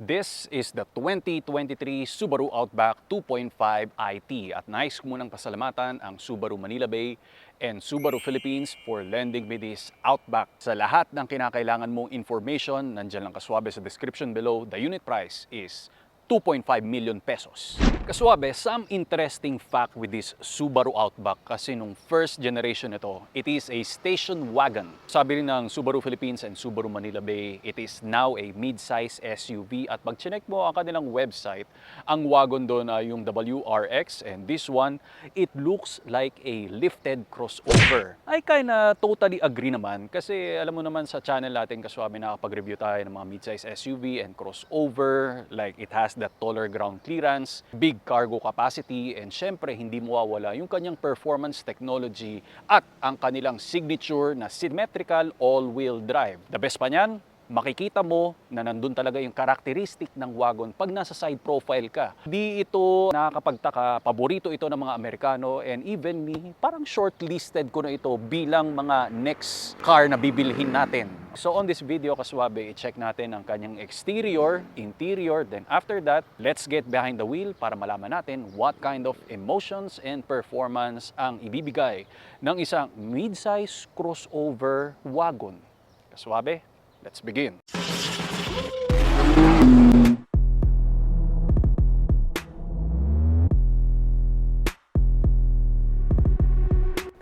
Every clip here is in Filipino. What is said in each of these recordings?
This is the 2023 Subaru Outback 2.5 IT at nais ko munang pasalamatan ang Subaru Manila Bay and Subaru Philippines for lending me this Outback. Sa lahat ng kinakailangan mong information, nandyan lang kaswabe sa description below. The unit price is 2.5 million pesos. Kaswabe, some interesting fact with this Subaru Outback kasi nung first generation ito, it is a station wagon. Sabi rin ng Subaru Philippines and Subaru Manila Bay, it is now a mid-size SUV at pag chinek mo ang kanilang website, ang wagon doon ay yung WRX and this one, it looks like a lifted crossover. I kinda totally agree naman kasi alam mo naman sa channel natin kaswabe nakapag-review tayo ng mga mid-size SUV and crossover, like it has that taller ground clearance, big cargo capacity, and syempre hindi mawawala yung kanyang performance technology at ang kanilang signature na symmetrical all-wheel drive. The best pa niyan, makikita mo na nandun talaga yung characteristic ng wagon pag nasa side profile ka. Di ito nakakapagtaka, paborito ito ng mga Amerikano and even me, parang shortlisted ko na ito bilang mga next car na bibilhin natin. So on this video kaswabe, i-check natin ang kanyang exterior, interior, then after that, let's get behind the wheel para malaman natin what kind of emotions and performance ang ibibigay ng isang mid-size crossover wagon. Kaswabe, let's begin.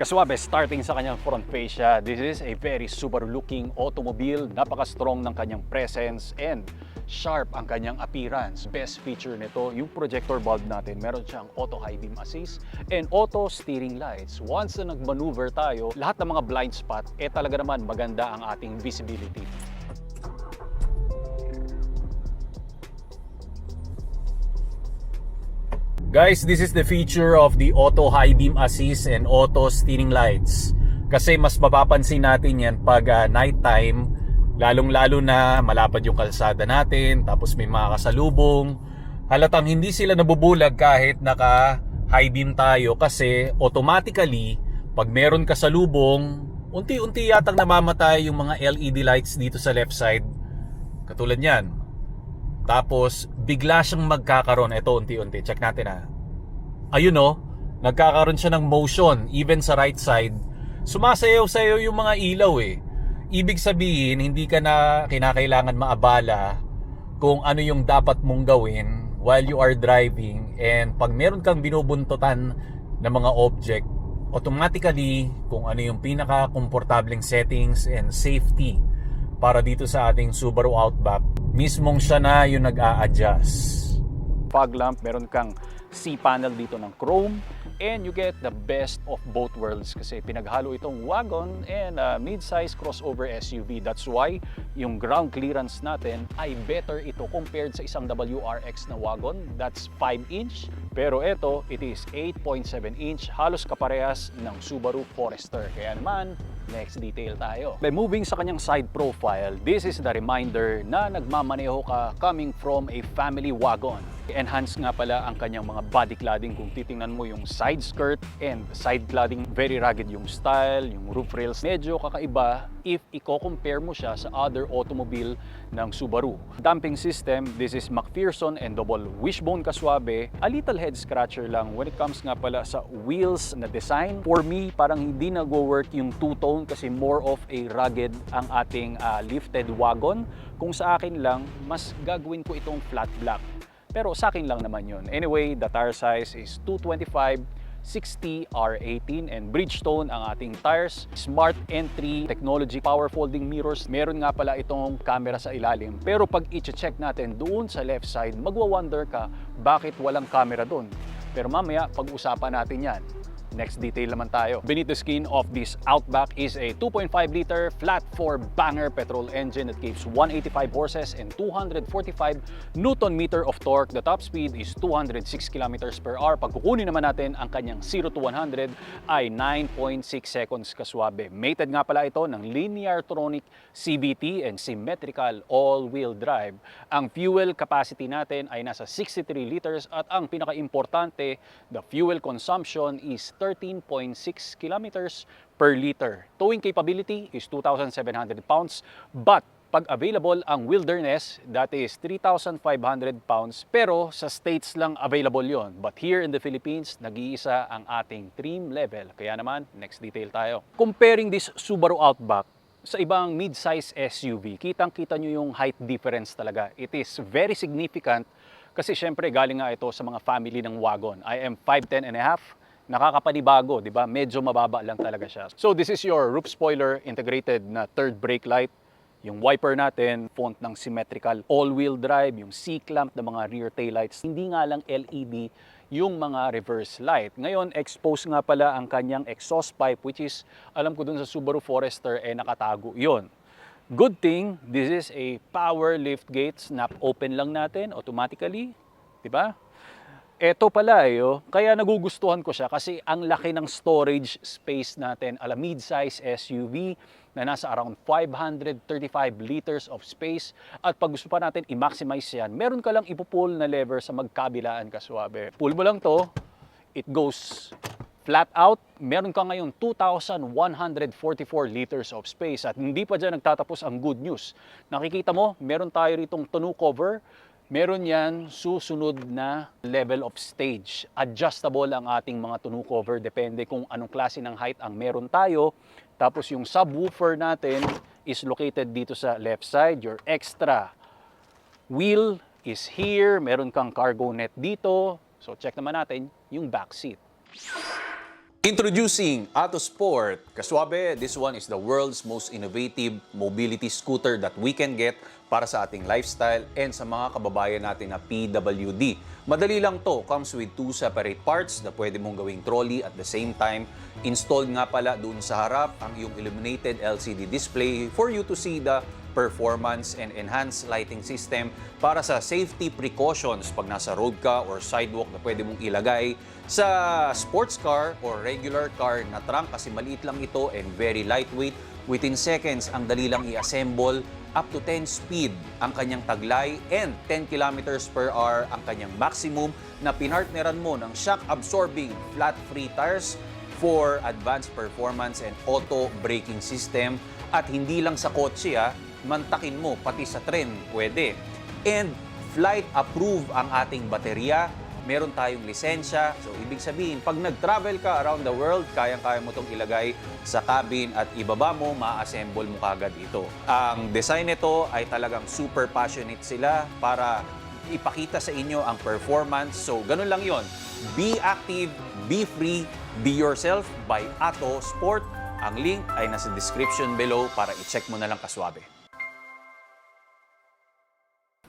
Kaswabe, starting sa kanyang front fascia, this is a very Subaru-looking automobile. Napaka-strong ng kanyang presence and sharp ang kanyang appearance. Best feature nito, yung projector bulb natin, meron siyang auto high beam assist and auto steering lights. Once na nag-maneuver tayo, lahat ng mga blind spot, talaga naman maganda ang ating visibility. Guys, this is the feature of the auto high beam assist and auto steering lights. Kasi mas mapapansin natin yan pag nighttime, lalong-lalo na malapad yung kalsada natin, tapos may mga kasalubong. Halatang hindi sila nabubulag kahit naka high beam tayo kasi automatically, pag meron kasalubong, unti-unti yatang namamatay yung mga LED lights dito sa left side. Katulad yan. Tapos, bigla siyang magkakaroon. Ito, unti-unti. Check natin ha. Ayun o. Nagkakaroon siya ng motion. Even sa right side. Sumasayaw-sayaw yung mga ilaw eh. Ibig sabihin, hindi ka na kinakailangan maabala kung ano yung dapat mong gawin while you are driving. And pag meron kang binubuntutan ng mga object, automatically, kung ano yung pinaka-komportableng settings and safety para dito sa ating Subaru Outback, mismong siya na yung nag-a-adjust. Fog lamp, meron kang C-panel dito ng chrome and you get the best of both worlds kasi pinaghalo itong wagon and mid-size crossover SUV. That's why yung ground clearance natin ay better ito compared sa isang WRX na wagon. That's 5-inch. Pero ito, it is 8.7-inch. Halos kaparehas ng Subaru Forester. Kaya naman, next detail tayo. By moving sa kanyang side profile, this is the reminder na nagmamaneho ka coming from a family wagon. Enhance nga pala ang kanyang mga body cladding kung titingnan mo yung side skirt and side cladding. Very rugged yung style, yung roof rails. Medyo kakaiba if i-compare mo siya sa other automobile ng Subaru. Damping system, this is McPherson and double wishbone kaswabe. A little head scratcher lang when it comes nga pala sa wheels na design. For me, parang hindi nag-work yung two-tone kasi more of a rugged ang ating lifted wagon. Kung sa akin lang, mas gagawin ko itong flat black. Pero sa akin lang naman yun. Anyway, the tire size is 225/60 R18 and Bridgestone ang ating tires. Smart entry technology, power folding mirrors. Meron nga pala itong camera sa ilalim. Pero pag i-check natin doon sa left side, magwa-wonder ka bakit walang camera doon. Pero mamaya, pag-usapan natin yan. Next detail naman tayo. Beneath the skin of this Outback is a 2.5-liter flat-4 banger petrol engine that gives 185 horses and 245 Nm of torque. The top speed is 206 km/h. Pag kukunin naman natin ang kanyang 0 to 100 ay 9.6 seconds kaswabe. Mated nga pala ito ng Lineartronic CVT and symmetrical all-wheel drive. Ang fuel capacity natin ay nasa 63 liters at ang pinaka-importante, the fuel consumption is 13.6 kilometers per liter. Towing capability is 2,700 pounds, but Pag available ang Wilderness, that is 3,500 pounds, pero sa States lang available yon. But here in the Philippines, nag-iisa ang ating trim level. Kaya naman, next detail tayo. Comparing this Subaru Outback sa ibang mid-size SUV, kitang-kita nyo yung height difference talaga. It is very significant kasi syempre galing nga ito sa mga family ng wagon. I am 5'10 and a half. Nakakapanibago, di ba? Medyo mababa lang talaga siya. So this is your roof spoiler, integrated na third brake light. Yung wiper natin, font ng symmetrical, all-wheel drive, yung C-clamp ng mga rear taillights. Hindi nga lang LED yung mga reverse light. Ngayon, exposed nga pala ang kanyang exhaust pipe, which is, alam ko dun sa Subaru Forester, nakatago yon. Good thing, this is a power lift gate, snap open lang natin automatically, di ba? Eto pala kaya nagugustuhan ko siya kasi ang laki ng storage space natin ala mid-size SUV na nasa around 535 liters of space. At pag gusto pa natin i-maximize yan, meron ka lang ipupull na lever sa magkabilaan kaswabe. Pull mo lang to, it goes flat out. Meron ka ngayon 2,144 liters of space. At hindi pa dyan nagtatapos ang good news. Nakikita mo, meron tayo ritong tonneau cover. Meron yan susunod na level of stage. Adjustable ang ating mga tonneau cover, depende kung anong klase ng height ang meron tayo. Tapos yung subwoofer natin is located dito sa left side. Your extra wheel is here. Meron kang cargo net dito. So check naman natin yung back seat. Introducing Autosport. Kaswabe, this one is the world's most innovative mobility scooter that we can get para sa ating lifestyle and sa mga kababayan natin na PWD. Madali lang to, comes with 2 separate parts na pwede mong gawing trolley at the same time. Installed nga pala doon sa harap ang iyong illuminated LCD display for you to see the performance and enhanced lighting system para sa safety precautions pag nasa road ka or sidewalk na pwede mong ilagay sa sports car or regular car na trunk kasi maliit lang ito and very lightweight. Within seconds, ang dali lang i-assemble. Up to 10 speed ang kanyang taglay and 10 kilometers per hour ang kanyang maximum na pinartneran mo ng shock-absorbing flat-free tires for advanced performance and auto braking system. At hindi lang sa kotse, mantakin mo pati sa tren pwede. And flight approve ang ating baterya. Meron tayong lisensya. So, ibig sabihin, pag nag-travel ka around the world, kayang-kaya mo itong ilagay sa cabin at ibaba mo, ma-assemble mo kagad ito. Ang design nito ay talagang super passionate sila para ipakita sa inyo ang performance. So, ganun lang yon. Be active, be free, be yourself by Autosport. Ang link ay nasa description below para i-check mo na lang kaswabe.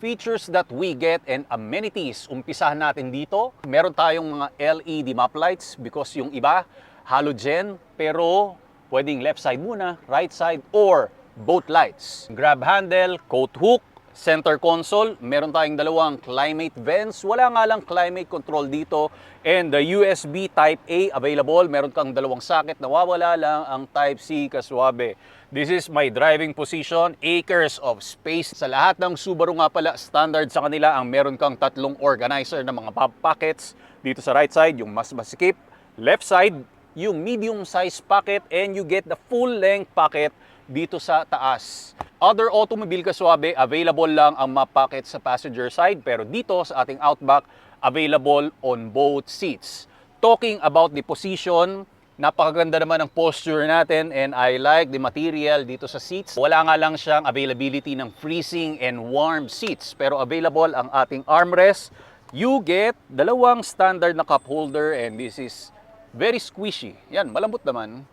Features that we get and amenities. Umpisahan natin dito. Meron tayong mga LED map lights because yung iba halogen pero pwedeng left side muna, right side or both lights. Grab handle, coat hook, center console. Meron tayong dalawang climate vents. Wala nga lang climate control dito. And the USB Type A available. Meron kang dalawang socket. Nawawala lang ang Type C kaswabe. This is my driving position, acres of space. Sa lahat ng Subaru nga pala, standard sa kanila ang meron kang tatlong organizer na mga pockets. Dito sa right side, yung mas masikip. Left side, yung medium size pocket and you get the full length pocket dito sa taas. Other automobile kaswabe, available lang ang map pocket sa passenger side pero dito sa ating Outback, available on both seats. Talking about the position, napakaganda naman ang posture natin and I like the material dito sa seats. Wala nga lang siyang availability ng freezing and warm seats pero available ang ating armrest. You get dalawang standard na cup holder and this is very squishy. Yan, malambot naman.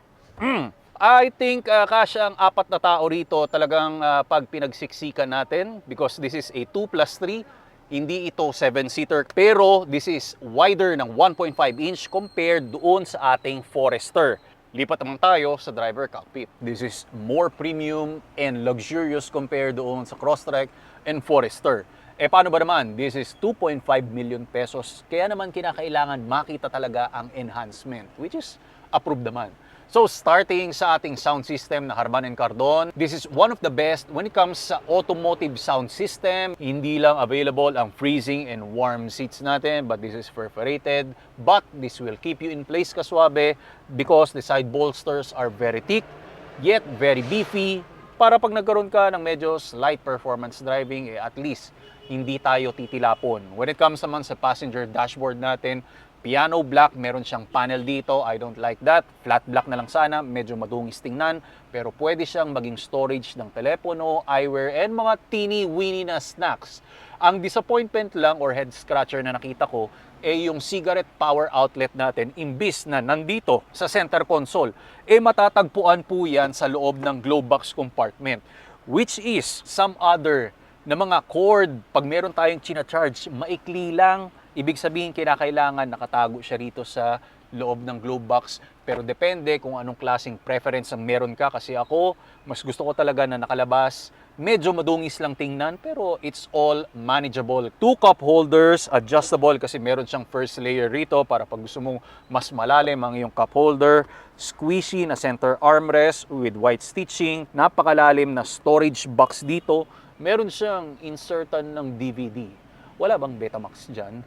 I think kasya ang 4 na tao rito talagang pag pinagsiksikan natin because this is a 2+3. Hindi ito 7-seater pero this is wider ng 1.5 inch compared doon sa ating Forester. Lipat naman tayo sa driver cockpit. This is more premium and luxurious compared doon sa Crosstrek and Forester. Paano ba naman? This is 2.5 million pesos. Kaya naman kinakailangan makita talaga ang enhancement which is approved naman. So starting sa ating sound system na Harman & Kardon, this is one of the best when it comes sa automotive sound system. Hindi lang available ang freezing and warm seats natin, but this is perforated. But this will keep you in place kaswabe because the side bolsters are very thick, yet very beefy, para pag nagkaroon ka ng medyo slight performance driving, at least hindi tayo titilapon. When it comes naman sa passenger dashboard natin, piano black, meron siyang panel dito. I don't like that. Flat black na lang sana, medyo madungis tingnan. Pero pwede siyang maging storage ng telepono, eyewear, and mga teeny-weeny na snacks. Ang disappointment lang or head scratcher na nakita ko, yung cigarette power outlet natin, imbis na nandito sa center console, matatagpuan po yan sa loob ng glove box compartment. Which is some other na mga cord, pag meron tayong china-charge, maikli lang. Ibig sabihin, kinakailangan nakatago siya rito sa loob ng glove box. Pero depende kung anong klaseng preference ang meron ka. Kasi ako, mas gusto ko talaga na nakalabas. Medyo madungis lang tingnan, pero it's all manageable. 2 cup holders, adjustable kasi meron siyang first layer rito para pag gusto mong mas malalim ang iyong cup holder. Squishy na center armrest with white stitching. Napakalalim na storage box dito. Meron siyang insertan ng DVD. Wala bang Betamax dyan?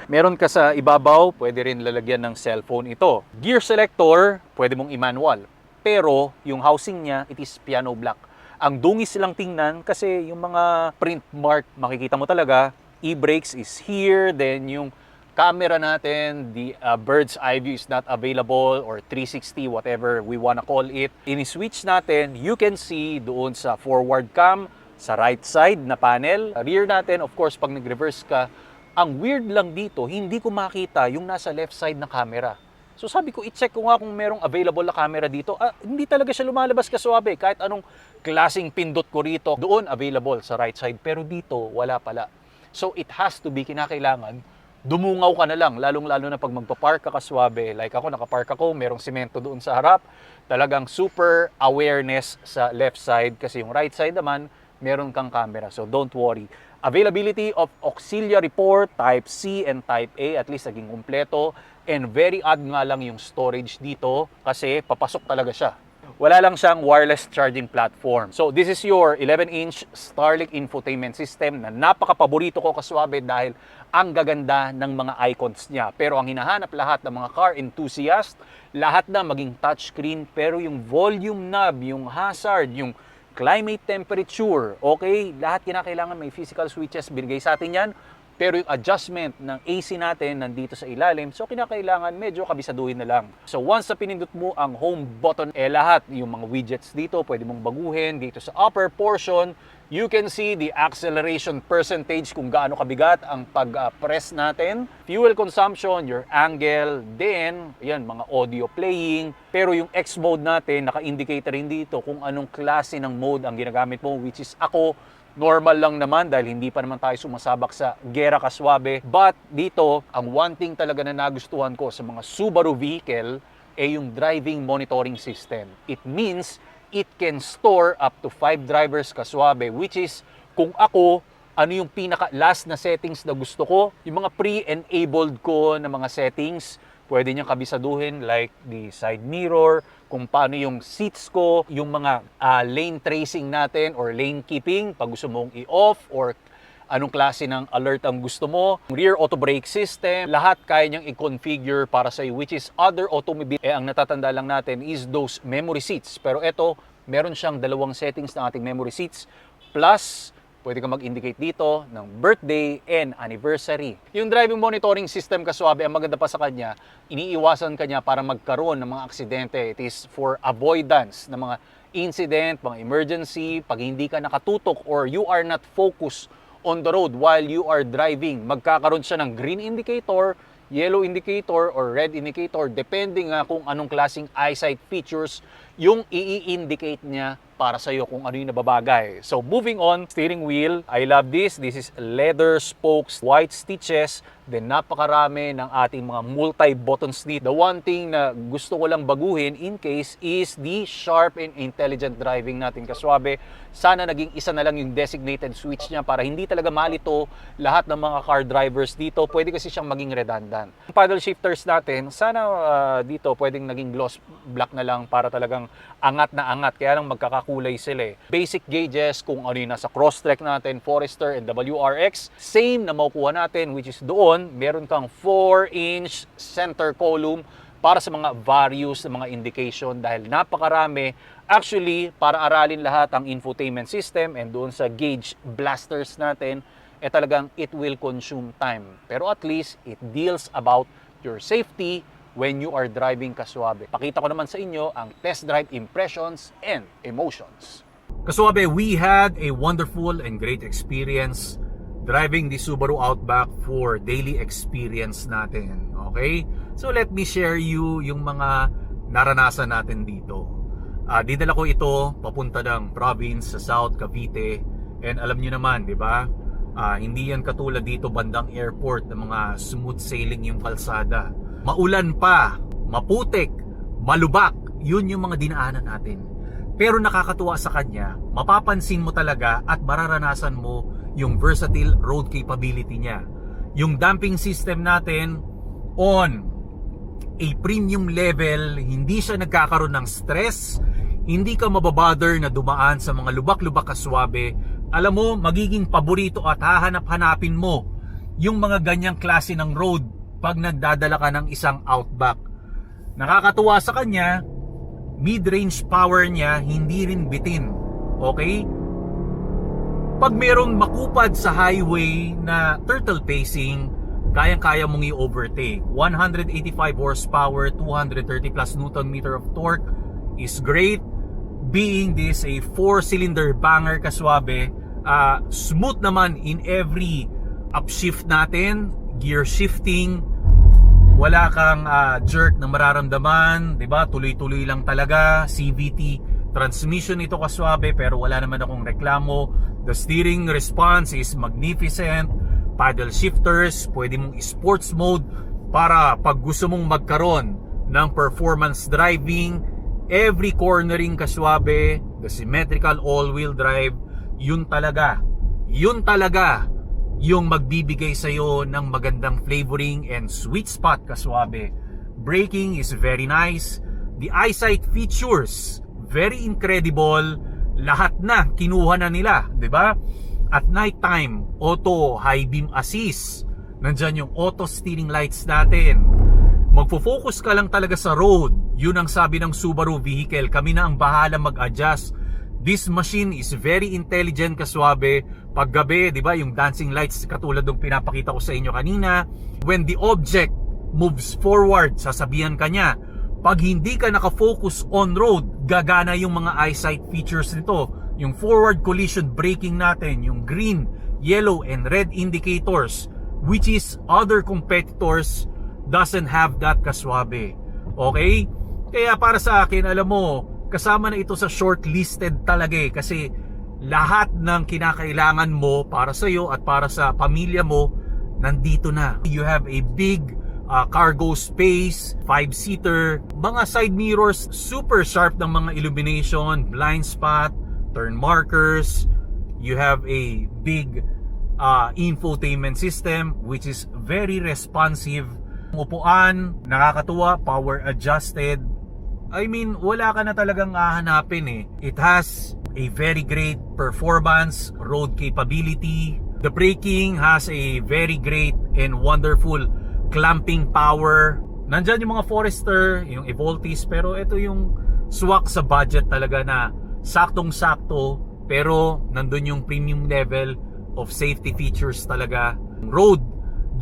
Meron ka sa ibabaw, pwede rin lalagyan ng cellphone ito. Gear selector, pwede mong i-manual. Pero yung housing niya, it is piano black. Ang dungis lang tingnan kasi yung mga print mark, makikita mo talaga, e-brakes is here, then yung camera natin, the bird's eye view is not available or 360, whatever we wanna call it. In-switch natin, you can see doon sa forward cam, sa right side na panel. Rear natin, of course, pag nag-reverse ka, ang weird lang dito, hindi ko makita yung nasa left side na camera. So sabi ko, i-check ko nga kung merong available na camera dito. Hindi talaga siya lumalabas kaswabe. Kahit anong klaseng pindot ko rito, doon available sa right side. Pero dito, wala pala. So it has to be kinakailangan dumungaw ka na lang, lalong-lalo na pag magpa-park ka kaswabe. Like ako, nakapark ako, merong semento doon sa harap. Talagang super awareness sa left side kasi yung right side naman, meron kang camera. So don't worry. Availability of auxiliary port, Type C and Type A, at least naging kumpleto. And very odd nga lang yung storage dito kasi papasok talaga siya. Wala lang siyang wireless charging platform. So this is your 11-inch Starlink infotainment system na napaka-paborito ko kaswabe dahil ang gaganda ng mga icons niya. Pero ang hinahanap lahat ng mga car enthusiast, lahat na maging touchscreen, pero yung volume knob, yung hazard, yung climate temperature, okay? Lahat kinakailangan may physical switches, binigay sa atin yan. Pero yung adjustment ng AC natin nandito sa ilalim, so kinakailangan medyo kabisaduhin na lang. So once na pinindot mo ang home button, lahat yung mga widgets dito, pwede mong baguhin. Dito sa upper portion, you can see the acceleration percentage kung gaano kabigat ang pag-press natin. Fuel consumption, your angle, then, yan, mga audio playing. Pero yung X mode natin, naka-indicate rin dito kung anong klase ng mode ang ginagamit mo, which is ako, normal lang naman dahil hindi pa naman tayo sumasabak sa gera kaswabe. But dito, ang one thing talaga na nagustuhan ko sa mga Subaru vehicle ay yung driving monitoring system. It means it can store up to 5 drivers kaswabe, which is kung ako, ano yung pinaka last na settings na gusto ko, yung mga pre-enabled ko na mga settings, pwede niyang kabisaduhin like the side mirror, kung paano yung seats ko, yung mga lane tracing natin or lane keeping, pag gusto mong i-off or anong klase ng alert ang gusto mo. Rear auto brake system, lahat kaya niyang i-configure para sa iyo, which is other automobile. Ang natatanda lang natin is those memory seats. Pero ito, meron siyang dalawang settings ng ating memory seats. Plus, pwede ka mag-indicate dito ng birthday and anniversary. Yung driving monitoring system kaswabe, ang maganda pa sa kanya, iniiwasan kanya para magkaroon ng mga aksidente. It is for avoidance ng mga incident, mga emergency, pag hindi ka nakatutok or you are not focused on the road while you are driving. Magkakaroon siya ng green indicator, yellow indicator, or red indicator, depending nga kung anong klaseng eyesight features yung i-indicate niya para sa iyo kung ano yung nababagay. So moving on, steering wheel, I love this. This is leather spokes, white stitches, then napakarami ng ating mga multi-buttons dito. The one thing na gusto ko lang baguhin in case is the sharp and intelligent driving natin kaswabe. Sana naging isa na lang yung designated switch niya para hindi talaga malito lahat ng mga car drivers dito. Pwede kasi siyang maging redundant. Yung paddle shifters natin, sana dito pwedeng naging gloss black na lang para talagang angat na angat. Kaya lang magkakakulay sila eh. Basic gauges, kung ano yung nasa Crosstrek natin, Forester and WRX. Same na makukuha natin, which is doon, meron kang 4-inch center column para sa mga various na mga indication dahil napakarami. Actually, para aralin lahat ang infotainment system and doon sa gauge blasters natin, talagang it will consume time. Pero at least, it deals about your safety when you are driving Kaswabe. Pakita ko naman sa inyo ang test drive impressions and emotions. Kaswabe, we had a wonderful and great experience driving the Subaru Outback for daily experience natin. Okay? So let me share you yung mga naranasan natin dito. Dinala ko ito papunta ng province sa South Cavite, and alam niyo naman, di ba? Hindi yan katulad dito bandang airport ng mga smooth sailing yung kalsada. Maulan pa, maputik, malubak, yun yung mga dinaanan natin. Pero nakakatuwa sa kanya, mapapansin mo talaga at mararanasan mo yung versatile road capability niya. Yung damping system natin on a premium level, hindi siya nagkakaroon ng stress, hindi ka mababother na dumaan sa mga lubak-lubak Kaswabe. Alam mo, magiging paborito at hahanap-hanapin mo yung mga ganyang klase ng road pag nagdadala ka ng isang Outback. Nakakatuwa sa kanya, mid-range power niya hindi rin bitin. Okay? Pag merong makupad sa highway na turtle pacing, kayang-kaya mong i-overtake. 185 horsepower, 230 plus Newton meter of torque is great. Being this a 4-cylinder banger Kaswabe, smooth naman in every upshift natin, gear shifting, wala kang jerk na mararamdaman, 'di ba? Tuloy-tuloy lang talaga. CVT transmission ito Kaswabe, pero wala naman akong reklamo. The steering response is magnificent. Paddle shifters, pwede mong sports mode para pag gusto mong magkaroon ng performance driving. Every cornering Kaswabe, the symmetrical all-wheel drive, yun talaga yung magbibigay sa'yo ng magandang flavoring and sweet spot Kaswabe. Braking is very nice. The eyesight features, very incredible. Lahat na kinuha na nila, 'di ba? At nighttime, auto high beam assist. Nandyan yung auto steering lights natin. Magfo-focus ka lang talaga sa road. Yun ang sabi ng Subaru vehicle. Kami na ang bahala mag-adjust. This machine is very intelligent Kaswabe. Pag gabi, di ba, yung dancing lights katulad ng pinapakita ko sa inyo kanina. When the object moves forward, sasabihan ka niya. Pag hindi ka nakafocus on road, gagana yung mga eyesight features nito. Yung forward collision braking natin, yung green, yellow, and red indicators, which is other competitors doesn't have that Kaswabe. Okay? Kaya para sa akin, alam mo, kasama na ito sa shortlisted talaga kasi lahat ng kinakailangan mo para sa iyo at para sa pamilya mo nandito na. You have a big cargo space, 5-seater, mga side mirrors, super sharp ng mga illumination, blind spot, turn markers. You have a big infotainment system which is very responsive. Upuan, nakakatuwa, power adjusted. I mean, wala ka na talagang hahanapin eh. It has a very great performance, road capability. The braking has a very great and wonderful clamping power. Nandyan yung mga Forester, yung Evoltis, pero ito yung swak sa budget talaga na saktong-sakto, pero nandun yung premium level of safety features talaga. Road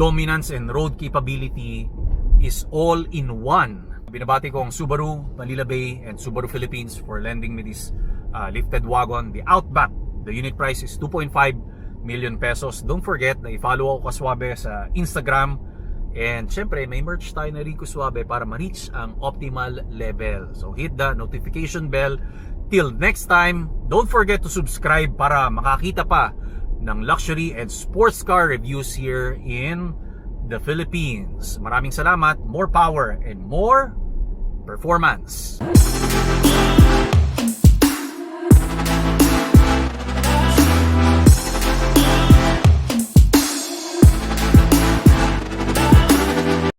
dominance and road capability is all in one. Binabati ko ang Subaru Manila Bay and Subaru Philippines for lending me this lifted wagon, the Outback. The unit price is 2.5 million pesos. Don't forget na i-follow ako Kaswabe sa Instagram. And syempre, may merch tayo na Rico Suabe para ma-reach ang optimal level. So hit the notification bell. Till next time, don't forget to subscribe para makakita pa ng luxury and sports car reviews here in the Philippines. Maraming salamat, more power and more performance.